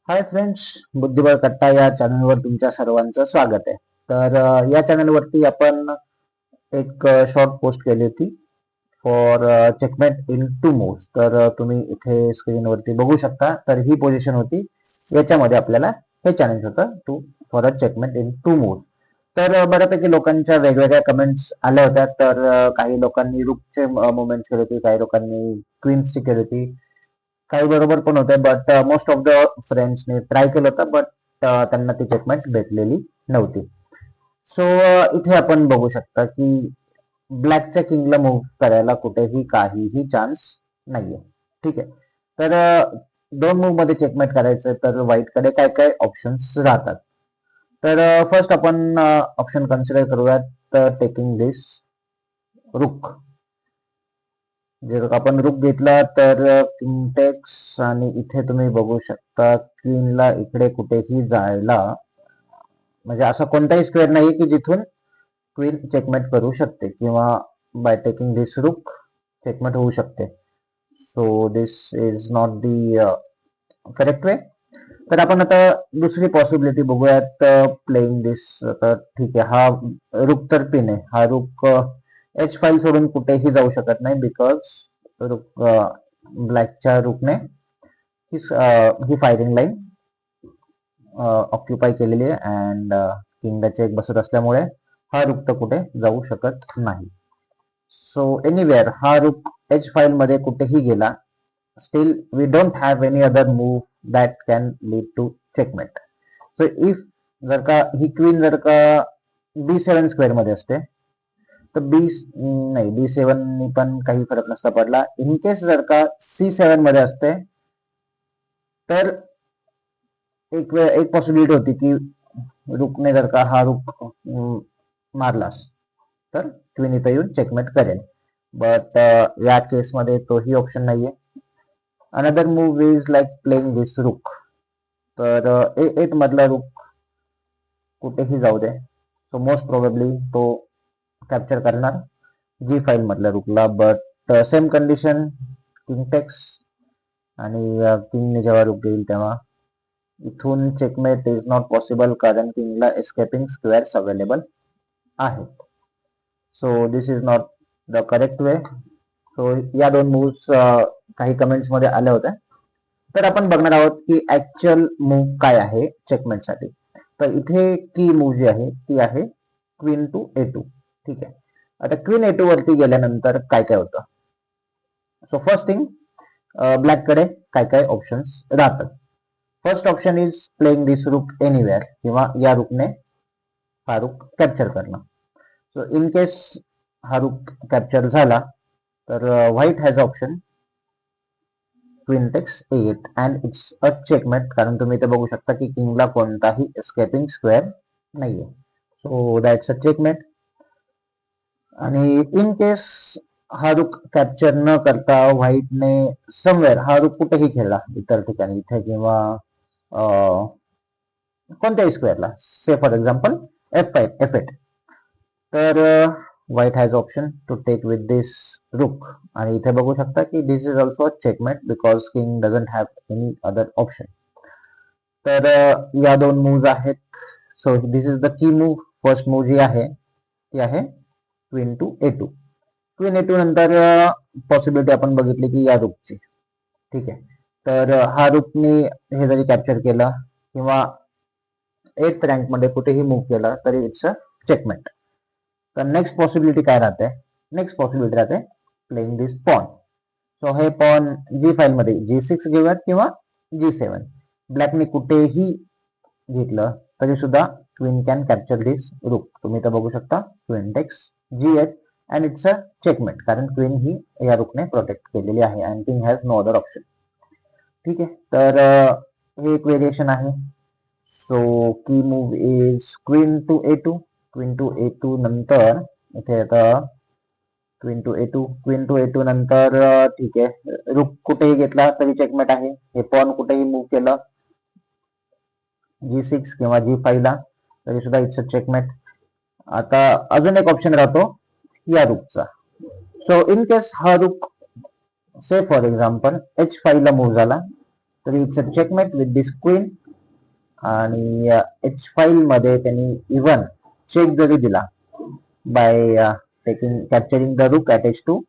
Hi friends, बुद्धिबळ कट्टा या चॅनलवर तुमच्या सर्वांचं स्वागत आहे. तर या चॅनलवरती आपण एक शॉर्ट पोस्ट केली होती for checkmate in two moves. तर तुम्ही इथे स्क्रीनवरती बघू शकता. तर ही पोझिशन होती, याच्यामध्ये आपल्याला हे चॅलेंज होतं to for a checkmate in two moves. तर बऱ्यापैकी लोकांच्या वेगवेगळ्या कमेंट्स आल्या होत्या. तर काही लोकांनी रूकचे मुवमेंट्स केले होते, काही लोकांनी क्वीन्सची केली होती, काही बरोबर पण होते. बट मोस्ट ऑफ द फ्रेंड्सने ट्राय केलं होतं, बट त्यांना ती चेकमेट भेटलेली नव्हती. सो इथे आपण बघू शकता की ब्लॅकच्या किंगला मूव्ह करायला कुठेही काहीही चान्स नाहीये. ठीक आहे. तर दोन मूव्ह मध्ये चेकमेट करायचं तर व्हाईटकडे काय काय ऑप्शन्स राहतात. तर फर्स्ट आपण ऑप्शन कन्सिडर करूयात टेकिंग दिस रुक. जर आपण रुक घेतला तर किंग टेक्स, आणि इथे तुम्ही बघू शकता क्वीनला इकडे कुठेही जायला, म्हणजे असा कोणताही स्क्वेअर नाही की जिथून क्वीन चेकमेट करू शकते, किंवा बाय टेकिंग दिस रुक चेकमेट होऊ शकते. So this is not the correct way. तर आपण आता दुसरी पॉसिबिलिटी बघूयात, प्लेइंग दिस. तर ठीक आहे, हा रुक तर पिन आहे, हा रुक एच फाईल सोडून कुठेही जाऊ शकत नाही, बिकॉज रुक ब्लॅकच्या रुकने ही फायरिंग लाईन ऑक्युपाय केलेली आहे, अँड किंगला चेक बसत असल्यामुळे हा रुक तर कुठे जाऊ शकत नाही. सो एनिवेअर हा रुक एच फाईल मध्ये कुठेही गेला, still we don't have any other move that can lead to checkmate. So if जर का ही क्वीन जर का B7 स्क्वेअर मध्ये असते, तर नाही, B7 पण काही फरक नसता पडला. इन केस जर का C7 मध्ये असते, तर एक पॉसिबिलिटी होती की रुकने जर का हा रुक मारलास तर क्वीन इथं येऊन चेकमेट करेल. बट या केसमध्ये तोही ऑप्शन नाहीये. Another move is like playing this rook. तर A8 मधला रुक कुठेही जाऊ दे, सो मोस्ट प्रोबेबली तो कॅप्चर करणार G5 मधल्या रुकला. But same condition king takes, आणि किंगने जेव्हा रुक घेईल तेव्हा इथून चेकमेट इज नॉट पॉसिबल, कारण किंगला एस्केपिंग स्क्वेअर्स अवेलेबल आहेत. So this is not the correct way. So या दोन मूव्स काही कमेंट्स मध्ये आल्या होत्या. तर आपण बघणार आहोत की ऍक्च्युअल मूव्ह काय आहे चेकमेटसाठी. तर इथे की मूव्ह जी आहे ती आहे क्वीन टू A2. ठीक आहे. आता क्वीन A2 वरती गेल्यानंतर काय काय होतं. सो फर्स्ट थिंग, ब्लॅककडे काय काय ऑप्शन्स राहतात. First option is playing this रुक एनिवेअर, किंवा या रुकने हा रुक कॅप्चर करणं. सो इन केस हा रुक कॅप्चर झाला तर white has option queen takes A8 and it's a checkmate, कारण तुम्ही इथे बघू शकता की किंगला कोणताही एस्केपिंग स्क्वेअर नाहीये. So that's a checkmate. आणि इन केस हा रुक कॅप्चर न करता व्हाईटने समवेअर हा रुक कुठेही खेळला, इतर ठिकाणी इथे किंवा कोणत्याही स्क्वेअरला, से फॉर एक्झाम्पल F8, तर white has option to take with this rook. आणि इथे बघू शकता की this is also a checkmate, because king doesn't have any other option. तर या दोन मूव्ज आहेत. So this is the key move. First move जी आहे ती आहे queen to A2. Queen A2 नंतर पॉसिबिलिटी आपण बघितली की या रुकची. ठीक आहे. तर हा रुकने हे जरी कॅप्चर केलं किंवा 8th रँक मध्ये कुठेही मूव्ह केला तरी इट्स अ चेकमेट. तर नेक्स्ट पॉसिबिलिटी काय राहते. नेक्स्ट पॉसिबिलिटी राहते प्लेइंग दिस पॉन. सो हे पॉन G5 मध्ये G6 घेऊयात किंवा G7. ब्लॅकने कुठेही घेतलं तरी सुद्धा क्वीन कॅन कॅप्चर दिस रुक. तुम्ही तर बघू शकता queen takes G8 and it's a checkmate, कारण क्वीन ही या रुकने प्रोटेक्ट केलेली आहे and king has no other option. ठीक आहे. तर हे एक व्हेरिएशन आहे. So key move is queen to A2. Queen to A2 नंतर इथे आता क्वीन टू A2 नंतर ठीक आहे, रुक कुठेही घेतला तरी चेकमेट आहे. हे पॉन कुठेही मूव्ह केलं G6 किंवा G5 ला तरी सुद्धा इट्स अ चेकमेट. आता अजून एक ऑप्शन राहतो या रुकचा. सो इन केस हा रुक से फॉर एक्झाम्पल H5 ला मूव्ह झाला, तरी it's a checkmate with this queen. आणि H5 मध्ये त्यांनी इव्हन चेक जरी दिला बाय कॅप्चरिंग द रूक ॲट H2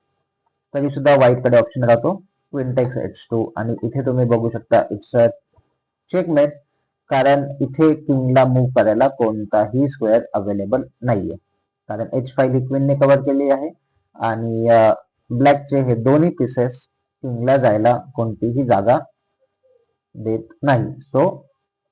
तरी सुद्धा व्हाईट कडे ऑप्शन राहतो क्वीन टेक्स H2. आणि इथे तुम्ही बघू शकता इट्स अ चेकमेट, कारण इथे किंगला मूव्ह करायला कोणताही स्क्वेअर अवेलेबल नाहीये, कारण H5 ही क्वीनने कव्हर केली आहे आणि ब्लॅकचे हे दोन्ही पीसेस किंगला जायला कोणतीही जागा देत नाही. So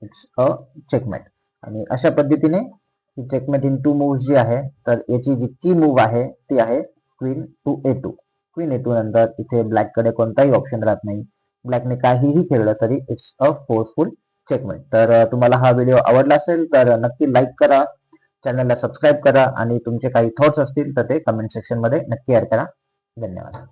it's a checkmate. आणि अशा पद्धतीने ही चेकमेट इन 2 मूव्स जी आहे, तर याची जी की मूव्ह आहे ती आहे queen to A2. Queen A2 नंतर इथे ब्लॅक कडे कोणताही ऑप्शन राहत नाही. ब्लॅकने काहीही खेळलं तरी इट्स अ फोर्सफुल चेकमेट. तर तुम्हाला हा व्हिडिओ आवडला असेल तर नक्की लाईक करा, चॅनलला सबस्क्राईब करा आणि तुमचे काही थॉट्स असतील तर ते कमेंट सेक्शन मध्ये नक्की ऍड करा. धन्यवाद.